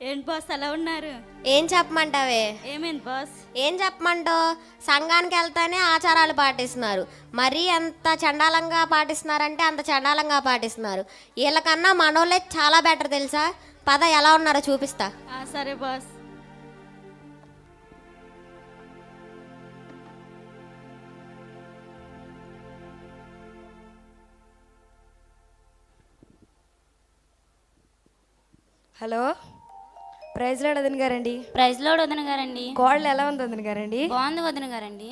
ఏంటి బాస్ అలా ఉన్నారు? ఏం చెప్పమంటావే? ఏమైంది బాస్? ఏం చెప్పమంటావు? సంఘానికి వెళ్తానే ఆచారాలు పాటిస్తున్నారు. మరీ ఎంత చండాలంగా పాటిస్తున్నారంటే అంత చండాలంగా పాటిస్తున్నారు. వీళ్ళకన్నా మనోళ్ళే చాలా బెటర్ తెలుసా. పద ఎలా ఉన్నారో చూపిస్తా. సరే బాస్. హలో, ప్రైజ్ లాడ్ వదిన గారండి. ప్రైజ్ లోడ్ వదిన గారండి. కోడలు ఎలా ఉంది వదిన గారండి? బాగుంది వదిన గారండి.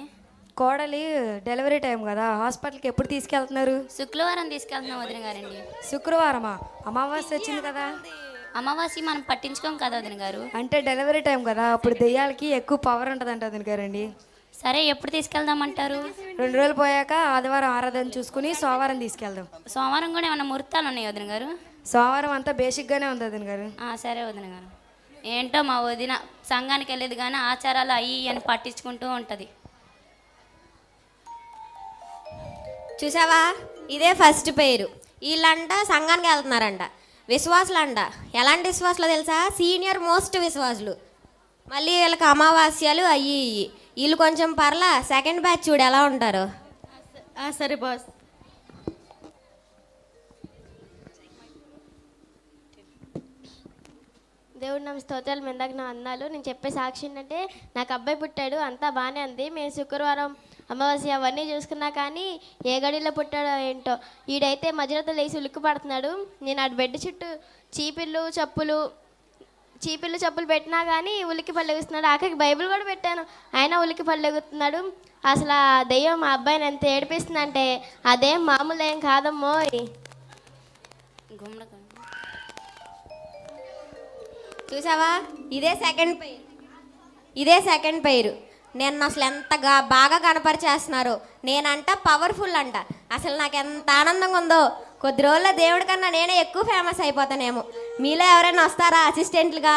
కోడలి డెలివరీ టైం కదా, హాస్పిటల్కి ఎప్పుడు తీసుకెళ్తున్నారు? శుక్రవారం తీసుకెళ్తున్నాం వదిన గారండి. శుక్రవారమా? అమావాస్య వచ్చింది కదా. అమావాస్య మనం పట్టించుకోం కదా వదిన గారు. అంటే డెలివరీ టైం కదా, అప్పుడు దెయ్యాలకి ఎక్కువ పవర్ ఉంటుందంట వదిన గారండి. సరే ఎప్పుడు తీసుకెళ్దామంటారు? 2 రోజులు పోయాక ఆదివారం ఆరాధన చూసుకుని సోమవారం తీసుకెళ్దాం. సోమవారం కూడా ఏమన్నా ముహూర్తాలు ఉన్నాయి వదిన గారు? సోమవారం అంతా బేసిక్గానే ఉంది వదిన గారు. సరే వదిన గారు. ఏంటో మా వదిన సంఘానికి వెళ్ళేది కానీ ఆచారాలు అయ్యి అని పట్టించుకుంటూ ఉంటుంది. చూసావా, ఇదే ఫస్ట్ పేరు. వీళ్ళంట సంఘానికి వెళ్తున్నారంట, విశ్వాసులు అంట. ఎలాంటి విశ్వాసులు తెలుసా? సీనియర్ మోస్ట్ విశ్వాసులు. మళ్ళీ వీళ్ళకి అమావాస్యలు అయ్యి ఇయ్యి. వీళ్ళు కొంచెం పర్లా, సెకండ్ బ్యాచ్ చూడు ఎలా ఉంటారో. సరే బాస్. దేవుడు నా స్తోత్రాలు. ఇందాక నా అన్నాలు నేను చెప్పే సాక్షి ఏంటంటే, నాకు అబ్బాయి పుట్టాడు, అంతా బాగానే ఉంది. మేము శుక్రవారం అమావాస్య అవన్నీ చూసుకున్నా కానీ ఏ గడిలో పుట్టాడో ఏంటో. ఈడైతే మధ్యలో లేచి ఉలిక్కి పడుతున్నాడు. నేను ఆ బెడ్ చుట్టూ చీపిళ్ళు చెప్పులు పెట్టినా కానీ ఉలిక్కి పల్లెగుస్తున్నాడు. ఆఖరికి బైబిల్ కూడా పెట్టాను, అయినా ఉలిక్కి పల్లెగుతున్నాడు. అసలు ఆ దెయ్యం మా అబ్బాయిని ఎంత ఏడిపిస్తుందంటే అదేం మామూలు ఏం కాదమ్మో. చూసావా, ఇదే సెకండ్ పేరు. నేను అసలు ఎంత బాగా కనపరిచేస్తున్నారు. నేనంట పవర్ఫుల్ అంట. అసలు నాకు ఎంత ఆనందంగా ఉందో. కొద్ది రోజుల్లో దేవుడి కన్నా నేనే ఎక్కువ ఫేమస్ అయిపోతానేమో. మీలో ఎవరైనా వస్తారా అసిస్టెంట్లుగా?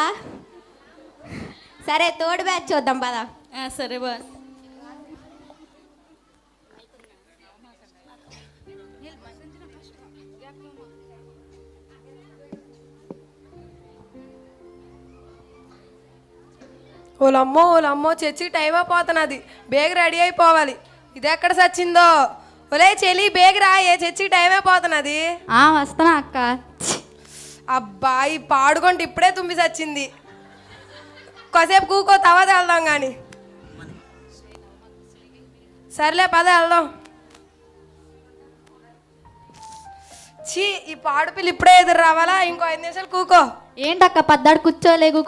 సరే, తోడు బ్యాచ్ చూద్దాం పదా. సరే బాస్. ఓలమ్మో చర్చికి టైం అయిపోతున్నది, బేగ రెడీ అయిపోవాలి. ఇది ఎక్కడ సచ్చిందో. ఒలే చెలి బేగ రాయే, చర్చికి టైం అయిపోతున్నది. వస్తున్నా అక్క. అబ్బాయి పాడుకుంటే ఇప్పుడే తుమ్మి సచ్చింది. కాసేపు కూకో, తర్వాత వెళ్దాం కానీ. సర్లే పద వెళ్దాం. ఈ పాడుపిల్లి ఇప్పుడే ఎదురు రావాలా? ఇంకో 5 నిమిషాలు కూకో. ఏంటక్క పద్దాడు కూర్చోలేగు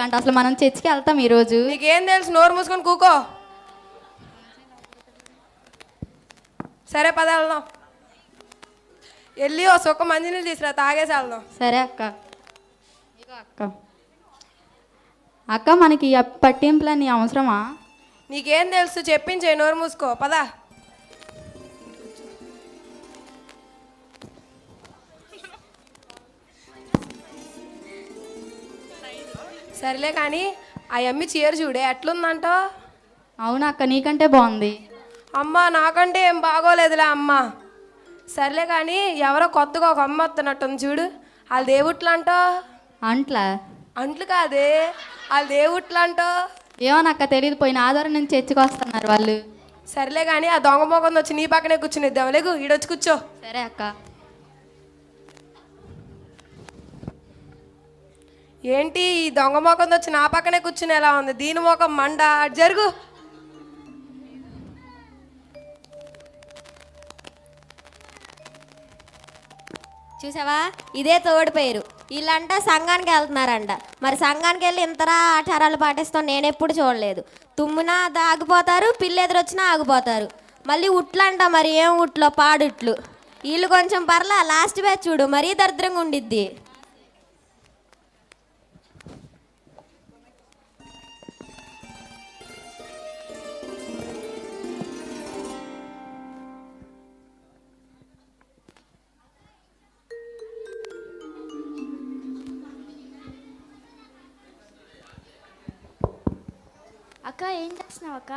అంటే అసలు మనం చర్చికి వెళ్తాం ఈరోజు. నీకేం తెలుసు? నోరు మూసుకొని కూకో. సరే పద వెళ్దాం. వెళ్ళి ఓ సుక్క మంచినీళ్ళు తీసుకురా, తాగేసి వెళ్దాం. సరే అక్క. అక్క మనకి పట్టింపులని అవసరమా? నీకేం తెలుసు? చెప్పించే, నోరు మూసుకో పద. సరేలే కానీ ఆ అమ్మి చీర చూడే ఎట్లుందంటో. అవునా అక్క, నీకంటే బాగుంది. అమ్మ నాకంటే ఏం బాగోలేదులే అమ్మ. సర్లే కానీ ఎవరో కొత్తగా ఒక అమ్మ వస్తున్నట్టుంది చూడు. వాళ్ళ దేవుట్లు అంటో. అంట్లు కాదే, వాళ్ళ దేవుట్లు అంటో. ఏమోనక్క తెలియదు, పోయిన ఆధారం నుంచి చర్చికి వస్తున్నారు వాళ్ళు. సర్లే కానీ ఆ దొంగ మోకంది వచ్చి నీ పక్కనే కూర్చునిద్దాం. లేకు, ఈడొచ్చి కూర్చో. సరే అక్క. ఏంటి ఈ దొంగ మోకంది వచ్చి నా పక్కనే కూర్చుని ఎలా ఉంది? దీని మోకం మండ. జరుగు. చూసావా, ఇదే తోడు పేరు. వీళ్ళంట సంఘానికి వెళ్తున్నారంట. మరి సంఘానికి వెళ్ళి ఇంతరా ఆచారాలు పాటిస్తాం నేను ఎప్పుడు చూడలేదు. తుమ్మునా ఆగిపోతారు, పిల్లి ఎదురొచ్చినా ఆగిపోతారు. మళ్ళీ ఉట్లంట, మరి ఏం ఉట్లో? పాడుట్లు. వీళ్ళు కొంచెం పర్లా, లాస్ట్ బ్యాచ్ చూడు మరీ దరిద్రంగా ఉండిద్ది. అక్క ఏం చేస్తున్నావు అక్క?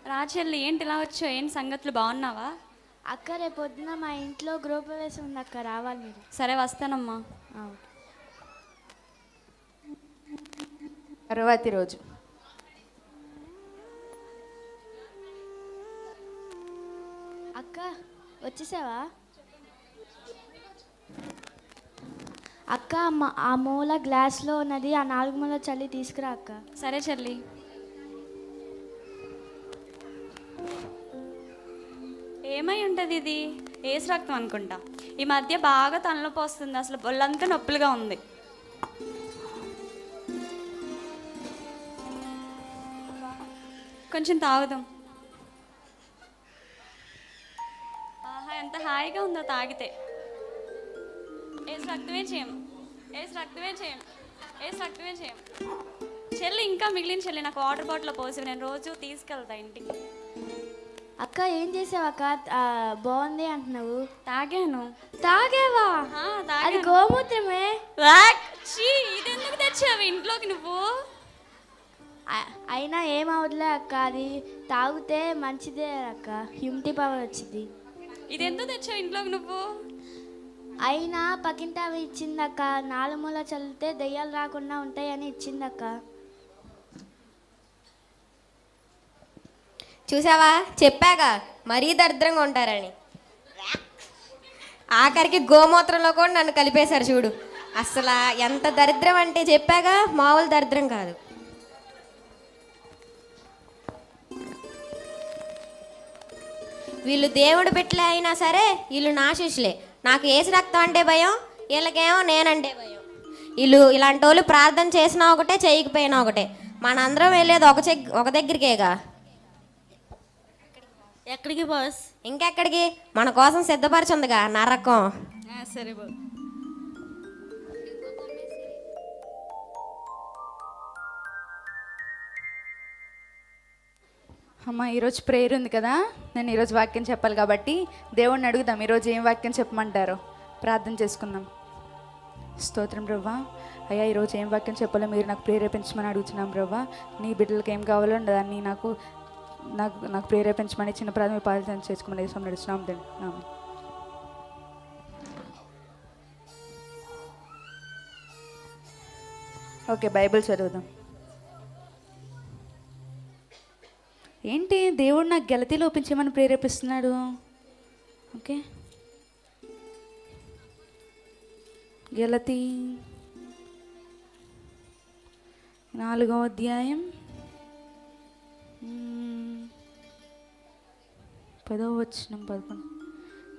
రాచెల్లి ఏంటి ఇలా వచ్చావు? ఏంటి సంగతులు, బాగున్నావా? అక్క రేపు పొద్దున మా ఇంట్లో గృహప్రవేశం ఉంది అక్క, రావాలి మీరు. సరే వస్తానమ్మా. తర్వాతి రోజు అక్క వచ్చేసావా అక్క ఆ మూల గ్లాస్లో ఉన్నది ఆ 4 మూల చల్లి తీసుకురా అక్క. సరే చెల్లి. ఏమై ఉంటుంది ఇది? ఏసు రక్తం అనుకుంటా. ఈ మధ్య బాగా తలనొప్పి వస్తుంది, అసలు ఒళ్ళంతా నొప్పులుగా ఉంది. కొంచెం తాగుదాం. ఆహా, ఎంత హాయిగా ఉందో తాగితే. ఏసు రక్తమే చేయం, ఏసు రక్తమే చేయం, ఏసు రక్తమే చేయం. చెల్లి ఇంకా మిగిలిన చెల్లి నాకు వాటర్ బాటిల్లో పోసి నేను రోజు తీసుకెళ్తా ఇంటికి. అక్క ఏం చేసావు అక్క? బాగుంది అంటున్నావు. తాగాను. తాగేవా? అది గోమూత్రమే. ఇది ఎందుకు తెచ్చావు ఇంట్లోకి నువ్వు? అయినా ఏమవుతులే అక్క, అది తాగితే మంచిదే అక్క, హ్యూమిటీ పవర్ వచ్చింది. ఇది ఎందుకు తెచ్చావు ఇంట్లోకి నువ్వు? అయినా పక్కింటి అవి ఇచ్చిందక్క, 4 మూల చల్లితే దెయ్యాలు రాకుండా ఉంటాయని ఇచ్చిందక్క. చూసావా, చెప్పాగా మరీ దరిద్రంగా ఉంటారని. ఆఖరికి గోమూత్రంలో కూడా నన్ను కలిపేశారు చూడు. అసలు ఎంత దరిద్రం అంటే చెప్పాగా, మామూలు దరిద్రం కాదు. వీళ్ళు దేవుడు పెట్టలే అయినా సరే వీళ్ళు నా శిష్యులే. నాకు ఏసు రక్తం అంటే భయం, వీళ్ళకేమో నేనంటే భయం. వీళ్ళు ఇలాంటి వాళ్ళు ప్రార్థన చేసినా ఒకటే, చేయకపోయినా ఒకటే. మనందరం వెళ్ళేది ఒక దగ్గరికేగా. ఎక్కడికి బాస్? ఇంకెక్కడికి? మన కోసం సిద్ధపరచుందిగా నరకం. సరే బాబు. అమ్మ, ఈరోజు ప్రేయర్ ఉంది కదా, నేను ఈరోజు వాక్యం చెప్పాలి కాబట్టి దేవుడిని అడుగుదాం ఈరోజు ఏం వాక్యం చెప్పమంటారో. ప్రార్థన చేసుకుందాం. స్తోత్రం బ్రవ్వా. అయ్యా, ఈరోజు ఏం వాక్యం చెప్పాలో మీరు నాకు ప్రేరేపించమని అడుగుతున్నాం బ్రవ్వా. నీ బిడ్డలకి ఏం కావాలో దాన్ని నాకు ప్రేరేపించమని చిన్న ప్రాథమిక పాలన చేసుకోమని దేశం నడుస్తున్నాం. ఓకే, బైబిల్ చదువుదాం. ఏంటి దేవుడు నాకు గలతీలో ఒప్పించమని ప్రేరేపిస్తున్నాడు? ఓకే, గలతీ 4వ అధ్యాయం 10వ వచనం 11.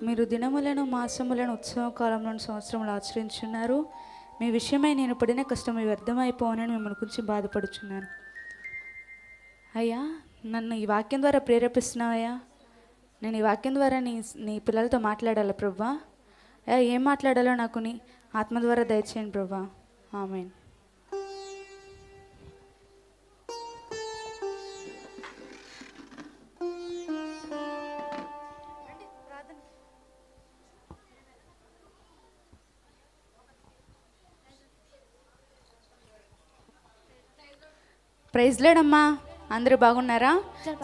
మీరు దినములను, మాసములను, ఉత్సవ కాలంలోని సంవత్సరములు ఆచరించున్నారు. మీ విషయమై నేను పడిన కష్టం వ్యర్థమైపోనని మిమ్మల్ని గురించి బాధపడుచున్నాను. అయ్యా, నన్ను ఈ వాక్యం ద్వారా ప్రేరేపిస్తున్నావయ్యా. నేను ఈ వాక్యం ద్వారా నీ పిల్లలతో మాట్లాడాలి ప్రభువా. ఏం మాట్లాడాలో నాకు నీ ఆత్మ ద్వారా దయచేయండి ప్రభువా. ఆమేన్. ప్రైజ్ లేడమ్మా, అందరూ బాగున్నారా?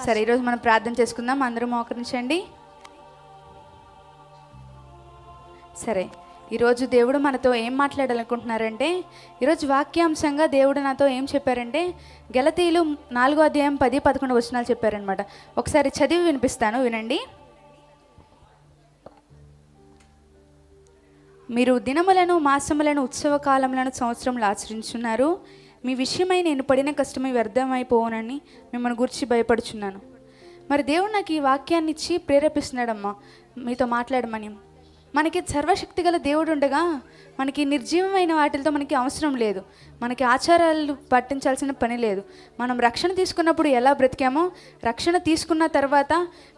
సరే, ఈరోజు మనం ప్రార్థన చేసుకుందాం. అందరూ మోకరించండి. సరే, ఈరోజు దేవుడు మనతో ఏం మాట్లాడాలనుకుంటున్నారంటే, ఈరోజు వాక్యాంశంగా దేవుడు నాతో ఏం చెప్పారంటే, గలతీయులు 4వ అధ్యాయం 10-11 వచనాలు చెప్పారనమాట. ఒకసారి చదివి వినిపిస్తాను, వినండి. మీరు దినములను, మాసములను, ఉత్సవ కాలములను, సంవత్సరములు ఆచరించున్నారు. మీ విషయమై నేను పడిన కష్టమే వ్యర్థమైపోనని మిమ్మల్ని గురించి భయపడుచున్నాను. మరి దేవుడు నాకు ఈ వాక్యాన్ని ఇచ్చి ప్రేరేపిస్తున్నాడమ్మా మీతో మాట్లాడమని. మనకి సర్వశక్తి గల దేవుడు ఉండగా మనకి నిర్జీవమైన వాటితో మనకి అవసరం లేదు. మనకి ఆచారాలు పట్టించాల్సిన పని లేదు. మనం రక్షణ తీసుకున్నప్పుడు ఎలా బ్రతికామో, రక్షణ తీసుకున్న తర్వాత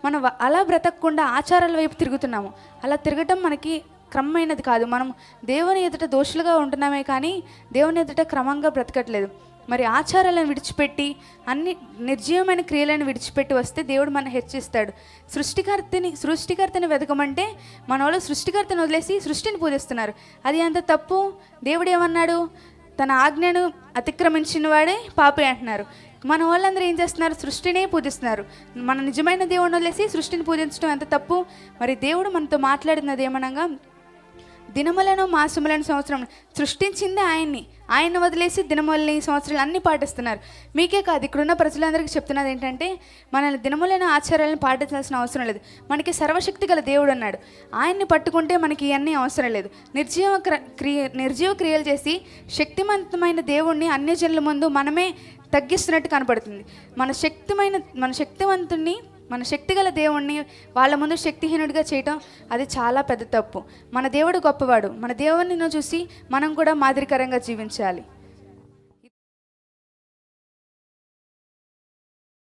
మనం అలా బ్రతకకుండా ఆచారాల వైపు తిరుగుతున్నాము. అలా తిరగటం మనకి క్రమమైనది కాదు. మనం దేవుని ఎదుట దోషులుగా ఉంటున్నామే కానీ దేవుని ఎదుట క్రమంగా బ్రతకట్లేదు. మరి ఆచారాలను విడిచిపెట్టి అన్ని నిర్జీవమైన క్రియలను విడిచిపెట్టి వస్తే దేవుడు మనం హెచ్చిస్తాడు. సృష్టికర్తని వెతకమంటే మన వాళ్ళు సృష్టికర్తను వదిలేసి సృష్టిని పూజిస్తున్నారు. అది అంత తప్పు. దేవుడు ఏమన్నాడు? తన ఆజ్ఞను అతిక్రమించిన వాడే పాపి అంటున్నారు. మన వాళ్ళందరూ ఏం చేస్తున్నారు? సృష్టినే పూజిస్తున్నారు. మన నిజమైన దేవుడిని వదిలేసి సృష్టిని పూజించడం ఎంత తప్పు. మరి దేవుడు మనతో మాట్లాడినది ఏమనగా, దినములను మాసములను సంవత్సరం సృష్టించింది ఆయన వదిలేసి దినములని సంవత్సరాలు అన్నీ పాటిస్తున్నారు. మీకే కాదు, ఇక్కడున్న ప్రజలందరికీ చెప్తున్నది ఏంటంటే మనల్ని దినములైన ఆచారాలను పాటించాల్సిన అవసరం లేదు. మనకి సర్వశక్తి గల దేవుడు ఉన్నాడు. ఆయన్ని పట్టుకుంటే మనకి ఇవన్నీ అవసరం లేదు. నిర్జీవ క్రియలు చేసి శక్తివంతమైన దేవుణ్ణి అన్యజనుల ముందు మనమే తగ్గిస్తున్నట్టు కనపడుతుంది. మన శక్తివంతుణ్ణి, మన శక్తిగల దేవుణ్ణి వాళ్ళ ముందు శక్తిహీనుడిగా చేయటం అది చాలా పెద్ద తప్పు. మన దేవుడు గొప్పవాడు. మన దేవుణ్ణి చూసి మనం కూడా మాదిరికరంగా జీవించాలి.